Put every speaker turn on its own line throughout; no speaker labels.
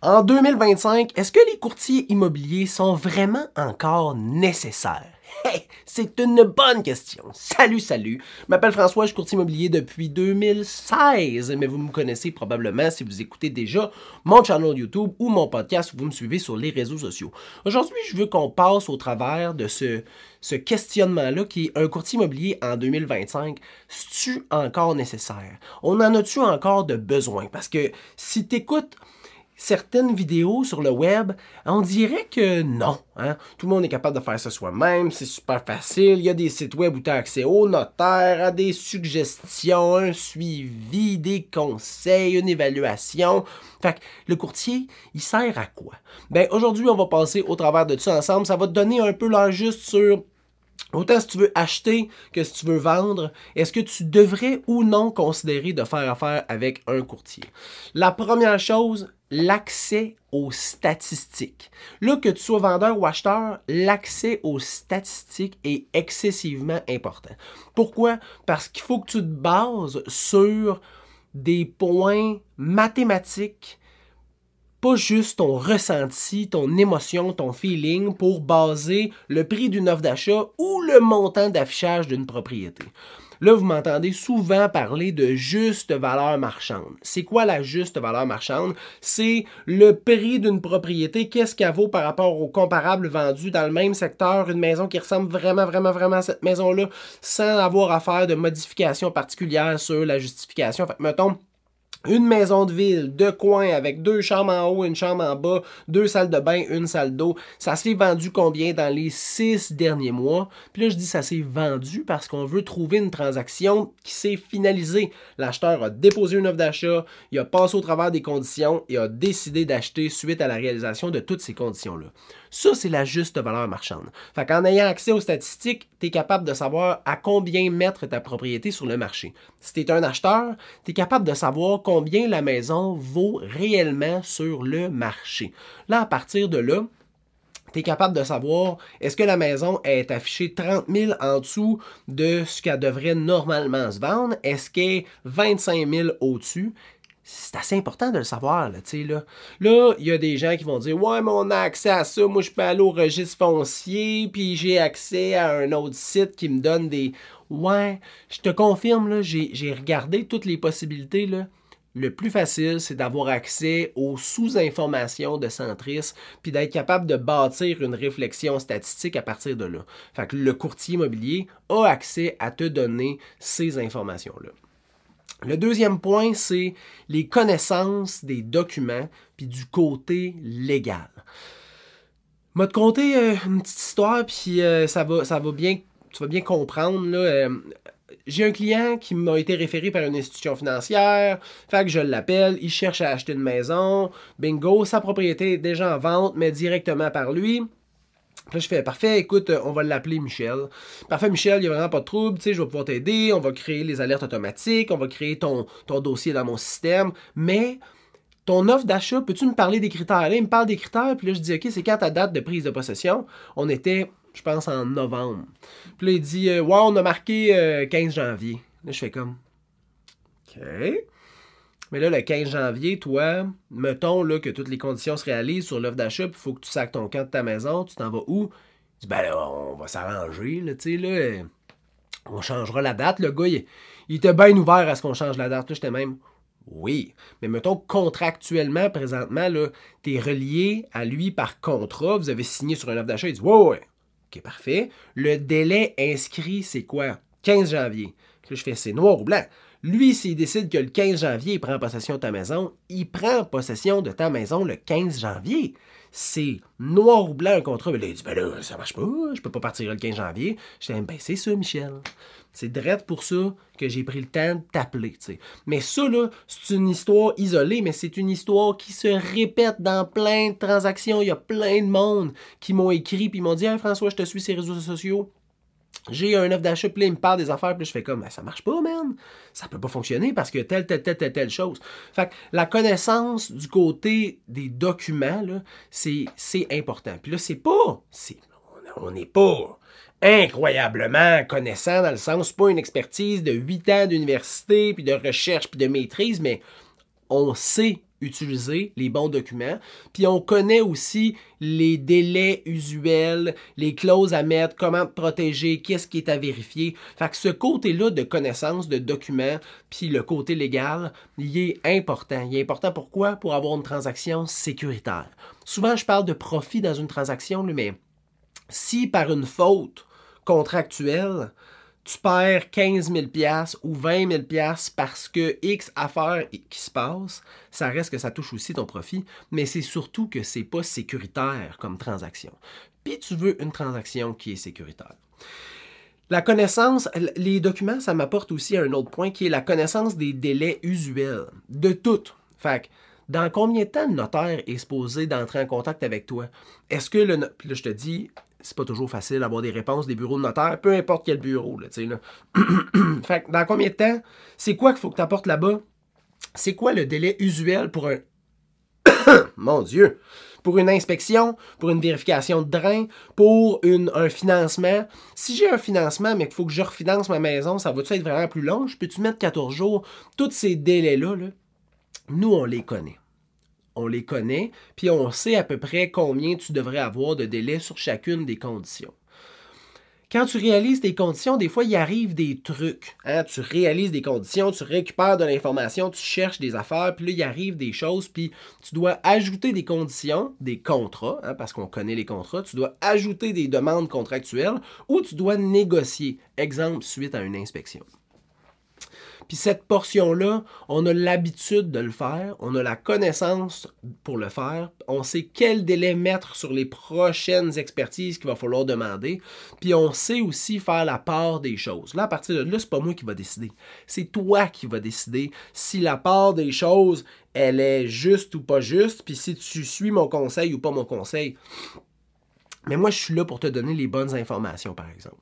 En 2025, est-ce que les courtiers immobiliers sont vraiment encore nécessaires? Hey, c'est une bonne question. Salut, salut. Je m'appelle François, je suis courtier immobilier depuis 2016, mais vous me connaissez probablement si vous écoutez déjà mon channel YouTube ou mon podcast ou vous me suivez sur les réseaux sociaux. Aujourd'hui, je veux qu'on passe au travers de ce questionnement-là qui est un courtier immobilier en 2025, est-tu encore nécessaire? On en a-tu encore de besoin? Parce que si tu écoutes certaines vidéos sur le web, on dirait que non. Hein? Tout le monde est capable de faire ça soi-même, c'est super facile. Il y a des sites web où tu as accès au notaire, à des suggestions, un suivi, des conseils, une évaluation. Fait que le courtier, il sert à quoi? Ben, aujourd'hui, on va passer au travers de tout ça ensemble. Ça va te donner un peu l'heure juste sur autant si tu veux acheter que si tu veux vendre, est-ce que tu devrais ou non considérer de faire affaire avec un courtier? La première chose, l'accès aux statistiques. Là, que tu sois vendeur ou acheteur, l'accès aux statistiques est excessivement important. Pourquoi? Parce qu'il faut que tu te bases sur des points mathématiques, pas juste ton ressenti, ton émotion, ton feeling pour baser le prix d'une offre d'achat ou le montant d'affichage d'une propriété. Là, vous m'entendez souvent parler de juste valeur marchande. C'est quoi la juste valeur marchande? C'est le prix d'une propriété, qu'est-ce qu'elle vaut par rapport au comparable vendu dans le même secteur, une maison qui ressemble vraiment à cette maison-là, sans avoir à faire de modifications particulières sur la justification. Fait que, mettons, une maison de ville, de coin, avec 2 chambres en haut, une chambre en bas, 2 salles de bain, une salle d'eau. Ça s'est vendu combien dans les 6 derniers mois? Puis là, je dis ça s'est vendu parce qu'on veut trouver une transaction qui s'est finalisée. L'acheteur a déposé une offre d'achat, il a passé au travers des conditions et a décidé d'acheter suite à la réalisation de toutes ces conditions-là. Ça, c'est la juste valeur marchande. Fait qu'en ayant accès aux statistiques, tu es capable de savoir à combien mettre ta propriété sur le marché. Si tu es un acheteur, tu es capable de savoir combien la maison vaut réellement sur le marché. Là, à partir de là, tu es capable de savoir est-ce que la maison est affichée 30 000 en dessous de ce qu'elle devrait normalement se vendre? Est-ce qu'elle est 25 000 au-dessus? C'est assez important de le savoir, là, tu sais, là. Là, il y a des gens qui vont dire « Ouais, mais on a accès à ça, moi je peux aller au registre foncier, puis j'ai accès à un autre site qui me donne des... » Ouais, je te confirme, là, j'ai regardé toutes les possibilités, là. Le plus facile, c'est d'avoir accès aux sous-informations de Centris, puis d'être capable de bâtir une réflexion statistique à partir de là. Fait que le courtier immobilier a accès à te donner ces informations-là. Le deuxième point, c'est les connaissances des documents puis du côté légal. Je vais te conter une petite histoire, puis ça va bien, tu vas bien comprendre. Là, j'ai un client qui m'a été référé par une institution financière, fait que je l'appelle, il cherche à acheter une maison, bingo, sa propriété est déjà en vente, mais directement par lui. Là, je fais, parfait, écoute, on va l'appeler Michel. Parfait, Michel, il n'y a vraiment pas de trouble, tu sais, je vais pouvoir t'aider, on va créer les alertes automatiques, on va créer ton dossier dans mon système, mais ton offre d'achat, peux-tu me parler des critères? Là, il me parle des critères, puis là, je dis, OK, c'est quand ta date de prise de possession? On était, je pense, en novembre. Puis là, il dit, ouais, on a marqué 15 janvier. Là, je fais comme, OK. Mais là, le 15 janvier, toi, mettons là, que toutes les conditions se réalisent sur l'offre d'achat, puis il faut que tu sacs ton camp de ta maison, tu t'en vas où? Tu dis, ben là, on va s'arranger, là, tu sais, là, on changera la date. Le gars, il était bien ouvert à ce qu'on change la date. Là, j'étais même, oui. Mais mettons, contractuellement, présentement, là, t'es relié à lui par contrat, vous avez signé sur une offre d'achat, il dit, ouais. OK, parfait. Le délai inscrit, c'est quoi? 15 janvier. Là, je fais, c'est noir ou blanc. Lui, s'il décide que le 15 janvier, il prend possession de ta maison, il prend possession de ta maison le 15 janvier. C'est noir ou blanc un contrat. Mais là, il dit, ben là, ça marche pas, je peux pas partir le 15 janvier. Je dis, ben c'est ça, Michel. C'est direct pour ça que j'ai pris le temps de t'appeler, tu sais. Mais ça, là, c'est une histoire isolée, mais c'est une histoire qui se répète dans plein de transactions. Il y a plein de monde qui m'ont écrit puis ils m'ont dit, hey, François, je te suis sur les réseaux sociaux. J'ai un offre d'achat, puis là, il me parle des affaires, puis je fais comme, ben, ça marche pas, man. Ça peut pas fonctionner parce que telle chose. Fait que la connaissance du côté des documents, là, c'est important. Puis là, on n'est pas incroyablement connaissant dans le sens, c'est pas une expertise de 8 ans d'université, puis de recherche, puis de maîtrise, mais on sait utiliser les bons documents. Puis on connaît aussi les délais usuels, les clauses à mettre, comment te protéger, qu'est-ce qui est à vérifier. Fait que ce côté-là de connaissance de documents, puis le côté légal, il est important. Il est important pourquoi? Pour avoir une transaction sécuritaire. Souvent, je parle de profit dans une transaction, mais si par une faute contractuelle, tu perds 15 000 $ ou 20 000 $ parce que X affaires qui se passe, ça reste que ça touche aussi ton profit, mais c'est surtout que c'est pas sécuritaire comme transaction. Puis tu veux une transaction qui est sécuritaire. La connaissance, les documents, ça m'apporte aussi à un autre point qui est la connaissance des délais usuels, de tout. Fait que, dans combien de temps le notaire est supposé d'entrer en contact avec toi? Est-ce que puis là, je te dis, c'est pas toujours facile d'avoir des réponses des bureaux de notaire, peu importe quel bureau, là, tu sais, là. Fait que dans combien de temps? C'est quoi qu'il faut que tu apportes là-bas? C'est quoi le délai usuel pour un... Mon Dieu! Pour une inspection, pour une vérification de drain, pour un financement. Si j'ai un financement, mais qu'il faut que je refinance ma maison, ça va-tu être vraiment plus long? Je peux-tu mettre 14 jours? Tous ces délais-là, là, nous, on les connaît. On les connaît, puis on sait à peu près combien tu devrais avoir de délai sur chacune des conditions. Quand tu réalises tes conditions, des fois, il arrive des trucs. Hein? Tu réalises des conditions, tu récupères de l'information, tu cherches des affaires, puis là, il arrive des choses, puis tu dois ajouter des conditions, des contrats, hein, parce qu'on connaît les contrats, tu dois ajouter des demandes contractuelles ou tu dois négocier, exemple, suite à une inspection. Puis cette portion-là, on a l'habitude de le faire, on a la connaissance pour le faire, on sait quel délai mettre sur les prochaines expertises qu'il va falloir demander, puis on sait aussi faire la part des choses. Là, à partir de là, c'est pas moi qui va décider. C'est toi qui vas décider si la part des choses, elle est juste ou pas juste, puis si tu suis mon conseil ou pas mon conseil. Mais moi, je suis là pour te donner les bonnes informations, par exemple.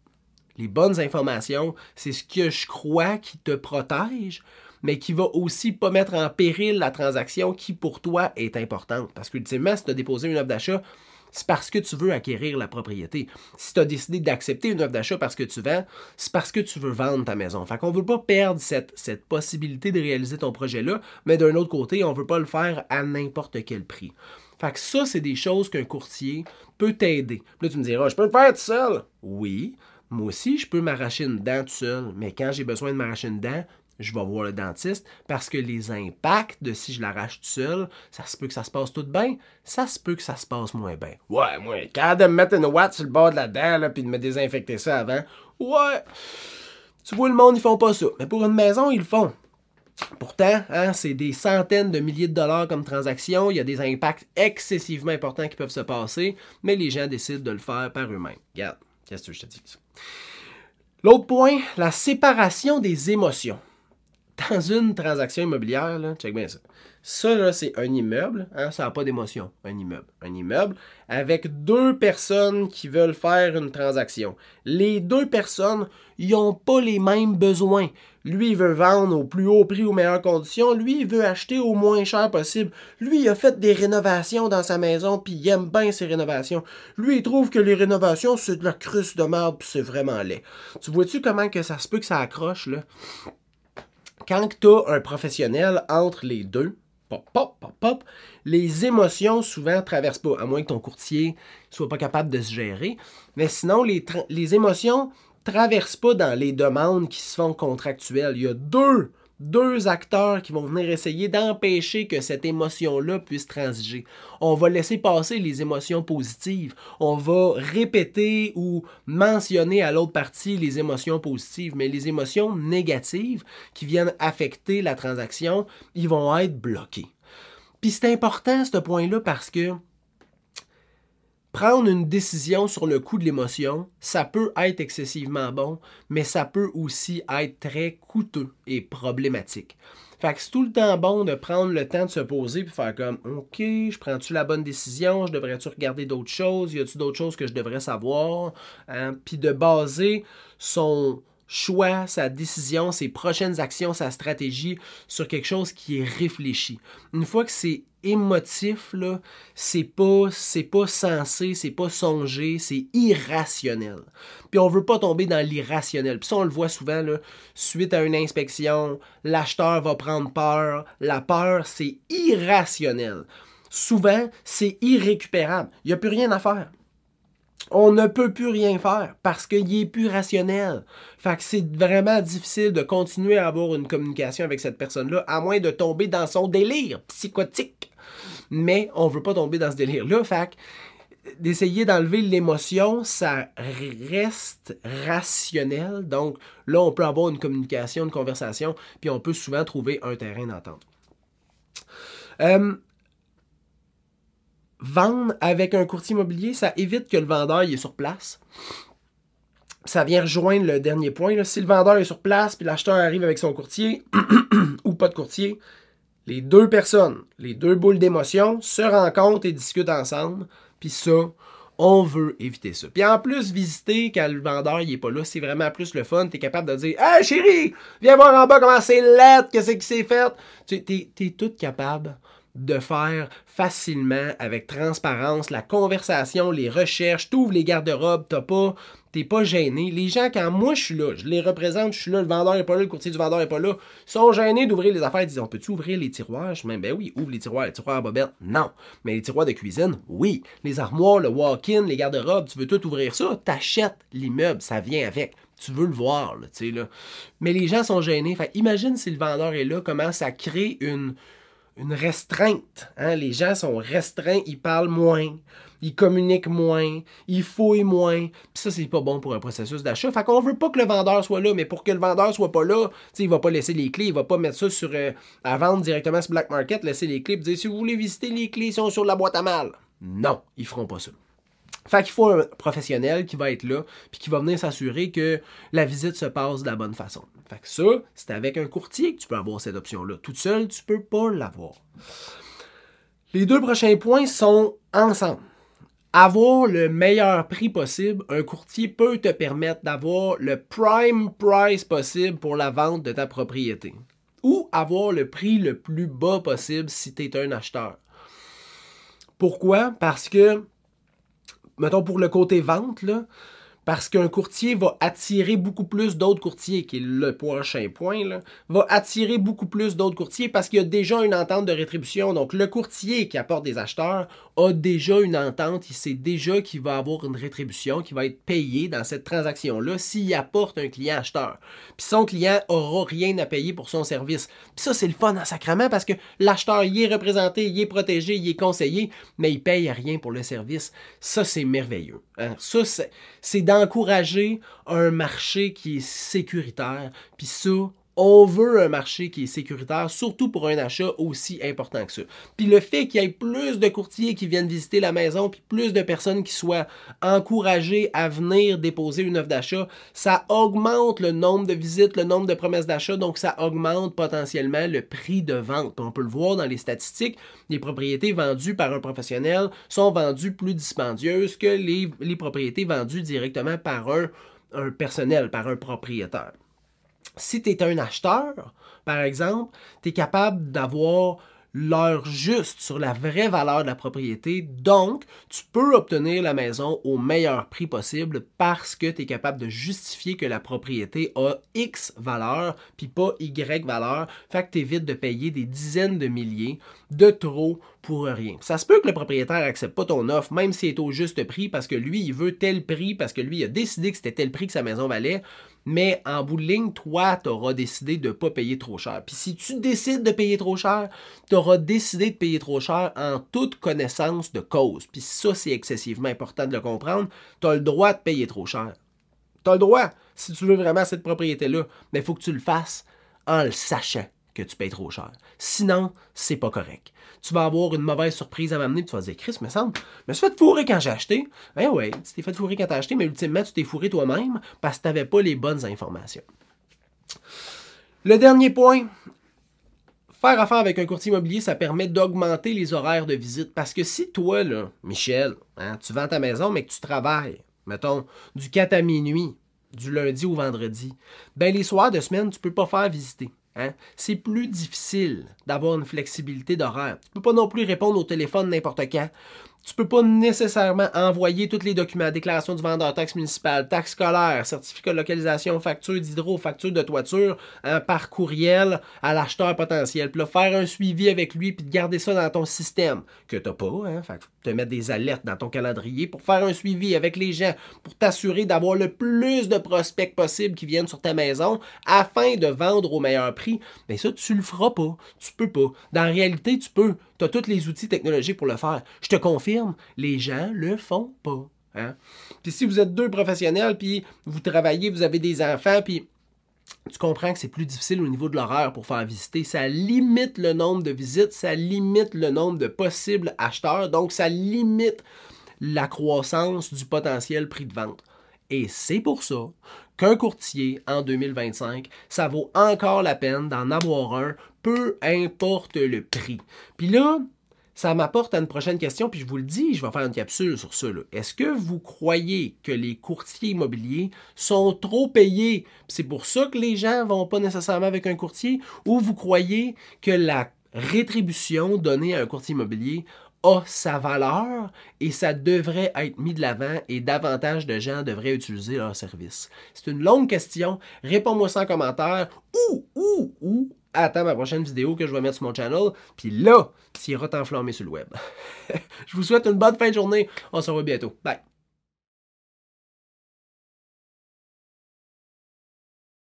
Les bonnes informations, c'est ce que je crois qui te protège, mais qui va aussi pas mettre en péril la transaction qui, pour toi, est importante. Parce qu'ultimement, si tu as déposé une offre d'achat, c'est parce que tu veux acquérir la propriété. Si tu as décidé d'accepter une offre d'achat parce que tu vends, c'est parce que tu veux vendre ta maison. Fait qu'on veut pas perdre cette possibilité de réaliser ton projet-là, mais d'un autre côté, on veut pas le faire à n'importe quel prix. Fait que ça, c'est des choses qu'un courtier peut t'aider. Là, tu me diras, je peux le faire tout seul. Oui. Moi aussi, je peux m'arracher une dent tout seul, mais quand j'ai besoin de m'arracher une dent, je vais voir le dentiste parce que les impacts de si je l'arrache tout seul, ça se peut que ça se passe tout bien, ça se peut que ça se passe moins bien. Ouais, moi, quand de me mettre une ouate sur le bord de la dent là, puis de me désinfecter ça avant, ouais, tu vois, le monde, ils font pas ça. Mais pour une maison, ils le font. Pourtant, hein, c'est des centaines de milliers de dollars comme transaction, il y a des impacts excessivement importants qui peuvent se passer, mais les gens décident de le faire par eux-mêmes. Regarde. Qu'est-ce que je te dis? L'autre point, la séparation des émotions. Dans une transaction immobilière, là, check bien ça. Ça, là, c'est un immeuble, hein, ça n'a pas d'émotion, un immeuble. Un immeuble avec deux personnes qui veulent faire une transaction. Les deux personnes, ils n'ont pas les mêmes besoins. Lui, il veut vendre au plus haut prix, aux meilleures conditions. Lui, il veut acheter au moins cher possible. Lui, il a fait des rénovations dans sa maison, puis il aime bien ses rénovations. Lui, il trouve que les rénovations, c'est de la crusse de merde, puis c'est vraiment laid. Tu vois-tu comment que ça se peut que ça accroche, là? Quand tu as un professionnel entre les deux, pop, pop, pop, pop, les émotions souvent ne traversent pas, à moins que ton courtier soit pas capable de se gérer. Mais sinon, les émotions ne traversent pas dans les demandes qui se font contractuelles. Il y a deux acteurs qui vont venir essayer d'empêcher que cette émotion-là puisse transiger. On va laisser passer les émotions positives. On va répéter ou mentionner à l'autre partie les émotions positives, mais les émotions négatives qui viennent affecter la transaction, ils vont être bloqués. Puis c'est important, ce point-là, parce que prendre une décision sur le coup de l'émotion, ça peut être excessivement bon, mais ça peut aussi être très coûteux et problématique. Fait que c'est tout le temps bon de prendre le temps de se poser et faire comme « OK, je prends-tu la bonne décision? Je devrais-tu regarder d'autres choses? Y a-tu d'autres choses que je devrais savoir? » Puis de baser son choix, sa décision, ses prochaines actions, sa stratégie sur quelque chose qui est réfléchi. Une fois que c'est émotif, là, c'est pas sensé, c'est pas songé, c'est irrationnel. Puis on veut pas tomber dans l'irrationnel. Puis ça, on le voit souvent, là, suite à une inspection, l'acheteur va prendre peur. La peur, c'est irrationnel. Souvent, c'est irrécupérable. Il n'y a plus rien à faire. On ne peut plus rien faire parce qu'il est plus rationnel. Fait que c'est vraiment difficile de continuer à avoir une communication avec cette personne-là, à moins de tomber dans son délire psychotique. Mais on ne veut pas tomber dans ce délire-là. Fait que d'essayer d'enlever l'émotion, ça reste rationnel. Donc là, on peut avoir une communication, une conversation, puis on peut souvent trouver un terrain d'entente. Vendre avec un courtier immobilier, ça évite que le vendeur il est sur place. Ça vient rejoindre le dernier point. Là. Si le vendeur est sur place puis l'acheteur arrive avec son courtier ou pas de courtier, les deux personnes, les deux boules d'émotion se rencontrent et discutent ensemble. Puis ça, on veut éviter ça. Puis en plus, visiter quand le vendeur il est pas là, c'est vraiment plus le fun. Tu es capable de dire « Hey chérie, viens voir en bas comment c'est laid, qu'est-ce qui s'est fait? » Tu es tout capable de faire facilement, avec transparence, la conversation, les recherches, t'ouvres les garde-robes, t'es pas gêné. Les gens, quand moi je suis là, je les représente, je suis là, le vendeur n'est pas là, le courtier du vendeur n'est pas là, sont gênés d'ouvrir les affaires, ils disent, on peut-tu ouvrir les tiroirs? Je dis, ben oui, ouvre les tiroirs à bobette. Non. Mais les tiroirs de cuisine, oui. Les armoires, le walk-in, les garde-robes, tu veux tout ouvrir ça, t'achètes l'immeuble, ça vient avec. Tu veux le voir, là, tu sais, là. Mais les gens sont gênés. Fait, imagine si le vendeur est là, comment ça crée une restreinte. Hein? Les gens sont restreints, ils parlent moins, ils communiquent moins, ils fouillent moins. Puis ça, c'est pas bon pour un processus d'achat. Fait qu'on veut pas que le vendeur soit là, mais pour que le vendeur soit pas là, il va pas laisser les clés, il va pas mettre ça sur à vendre directement sur Black Market, laisser les clés et dire si vous voulez visiter, les clés sont sur la boîte à mal. Non, ils feront pas ça. Fait qu'il faut un professionnel qui va être là puis qui va venir s'assurer que la visite se passe de la bonne façon. Fait que ça, c'est avec un courtier que tu peux avoir cette option-là. Toute seule, tu peux pas l'avoir. Les deux prochains points sont ensemble. Avoir le meilleur prix possible, un courtier peut te permettre d'avoir le prime price possible pour la vente de ta propriété. Ou avoir le prix le plus bas possible si tu es un acheteur. Pourquoi? Parce que mettons pour le côté vente, là, parce qu'un courtier va attirer beaucoup plus d'autres courtiers, qui est le prochain point, là, va attirer beaucoup plus d'autres courtiers parce qu'il y a déjà une entente de rétribution. Donc, le courtier qui apporte des acheteurs a déjà une entente, il sait déjà qu'il va avoir une rétribution, qui va être payé dans cette transaction-là s'il apporte un client acheteur. Puis son client n'aura rien à payer pour son service. Puis ça, c'est le fun en sacrement parce que l'acheteur, il est représenté, il est protégé, il est conseillé, mais il paye rien pour le service. Ça, c'est merveilleux. Hein? Ça, c'est d'encourager un marché qui est sécuritaire. Puis ça, on veut un marché qui est sécuritaire, surtout pour un achat aussi important que ça. Puis le fait qu'il y ait plus de courtiers qui viennent visiter la maison, puis plus de personnes qui soient encouragées à venir déposer une offre d'achat, ça augmente le nombre de visites, le nombre de promesses d'achat, donc ça augmente potentiellement le prix de vente. Puis on peut le voir dans les statistiques, les propriétés vendues par un professionnel sont vendues plus dispendieuses que les propriétés vendues directement par un personnel, par un propriétaire. Si tu es un acheteur, par exemple, tu es capable d'avoir l'heure juste sur la vraie valeur de la propriété. Donc, tu peux obtenir la maison au meilleur prix possible parce que tu es capable de justifier que la propriété a X valeur puis pas Y valeur. Fait que tu évites de payer des dizaines de milliers de trop pour rien. Ça se peut que le propriétaire n'accepte pas ton offre, même s'il est au juste prix, parce que lui, il veut tel prix, parce que lui, il a décidé que c'était tel prix que sa maison valait. Mais en bout de ligne, toi, tu auras décidé de ne pas payer trop cher. Puis si tu décides de payer trop cher, tu auras décidé de payer trop cher en toute connaissance de cause. Puis ça, c'est excessivement important de le comprendre. Tu as le droit de payer trop cher. Tu as le droit, si tu veux vraiment cette propriété-là. Mais il faut que tu le fasses en le sachant que tu payes trop cher. Sinon, c'est pas correct. Tu vas avoir une mauvaise surprise à m'amener, tu vas dire, Chris, me semble, je me suis fait fourrer quand j'ai acheté. Eh ouais, tu t'es fait fourrer quand t'as acheté, mais ultimement, tu t'es fourré toi-même parce que tu n'avais pas les bonnes informations. Le dernier point, faire affaire avec un courtier immobilier, ça permet d'augmenter les horaires de visite. Parce que si toi, là, Michel, hein, tu vends ta maison, mais que tu travailles, mettons, du 4 à minuit, du lundi au vendredi, ben les soirs de semaine, tu peux pas faire visiter. Hein? C'est plus difficile d'avoir une flexibilité d'horaire. Tu peux pas non plus répondre au téléphone n'importe quand. Tu peux pas nécessairement envoyer tous les documents, déclaration du vendeur, taxe municipale, taxe scolaire, certificat de localisation, facture d'hydro, facture de toiture, hein, par courriel à l'acheteur potentiel. Puis là, faire un suivi avec lui puis de garder ça dans ton système que t'as pas. Hein? Fait que te mettre des alertes dans ton calendrier pour faire un suivi avec les gens, pour t'assurer d'avoir le plus de prospects possible qui viennent sur ta maison afin de vendre au meilleur prix. Mais ça, tu le feras pas. Tu peux pas. Dans la réalité, tu peux. Tu as tous les outils technologiques pour le faire. Je te confirme, les gens le font pas. Hein? Puis si vous êtes deux professionnels, puis vous travaillez, vous avez des enfants, puis tu comprends que c'est plus difficile au niveau de l'horaire pour faire visiter. Ça limite le nombre de visites, ça limite le nombre de possibles acheteurs, donc ça limite la croissance du potentiel prix de vente. Et c'est pour ça qu'un courtier en 2025, ça vaut encore la peine d'en avoir un, peu importe le prix. Puis là, ça m'apporte à une prochaine question, puis je vous le dis, je vais faire une capsule sur ça. Est-ce que vous croyez que les courtiers immobiliers sont trop payés? C'est pour ça que les gens ne vont pas nécessairement avec un courtier? Ou vous croyez que la rétribution donnée à un courtier immobilier a sa valeur et ça devrait être mis de l'avant et davantage de gens devraient utiliser leur service? C'est une longue question. Réponds-moi ça en commentaire ou attends ma prochaine vidéo que je vais mettre sur mon channel. Puis là, tu iras t'enflammer sur le web. Je vous souhaite une bonne fin de journée. On se revoit bientôt. Bye!